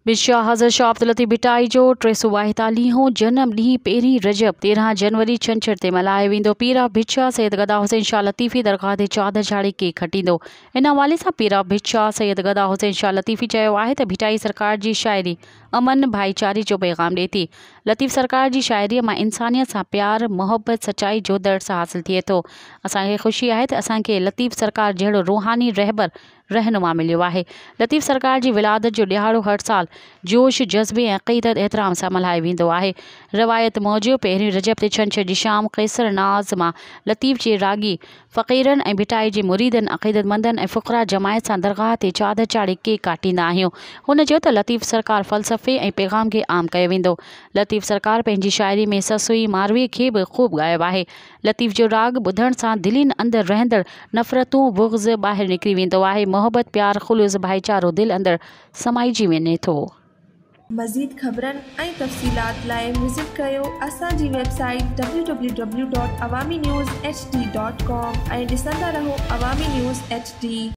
बिशाह हज़रत शाह अब्दुल लतीफ़ भिटाई जो 342 जनम ॾींहुं 1 रजब 13 जनवरी छंछर ते मल्हायो वेंदो। पीर बिशाह सैयद गदा हुसैन शाह लतीफ़ी दरगाह ते चादर चाढ़े केक खटींदो। इन हवाले सां पीर बिशाह सैयद गदा हुसैन शाह लतीफ़ी चयो आहे त भिटाई सरकार जी शाइरी अमन भाईचारे जो पैगाम ॾिए थी। लतीफ़ सरकार जी शाइरीअ मां इंसानियत सां प्यार मोहब्बत सचाई जो दर्स हासिल थिए थो। असांखे ख़ुशी आहे त असांखे लतीफ़ सरकार जहिड़ो रूहानी रहबर रहनुमा मिलियो आहे। लतीफ़ सरकार जी विलादत जो ॾिहाड़ो हर साल जोश जज़्बे ऐं अक़ीदत एहतराम सां मल्हायो वेंदो आहे। रवायत मूजिब 1 रजब ते छंछर जी शाम कैसर नाज़ मां लतीफ़ जे रागी फ़क़ीरनि ऐं भिटाई जे मुरीदनि अक़ीदतमंदनि ऐं फ़ुक़रा जमायत सां दरगाह ते चादर चाढ़े केक काटींदा आहियूं। हुन चयो त लतीफ़ सरकार फ़लसफ़े ऐं पैगाम खे आम कयो वेंदो। लतीफ़ सरकार पंहिंजी शाइरी में ससुई मारवीअ खे बि ख़ूब ॻायो आहे। लतीफ़ जो राग ॿुधण सां दिलनि अंदरि रहंदड़ नफ़रतूं बुग़्ज़ ॿाहिरि निकिरी वेंदो आहे। मोहब्बत प्यार ख़ुलूस भाईचारो दिल अंदरि समाइजी वञे थो। मज़ीद ख़बरनि ऐं तफ़सीलात लाइ विज़िट कयो असांजी वेबसाइट www.awamiNewsHD.com ऐं ॾिसंदा रहो अवामी न्यूज़ HD।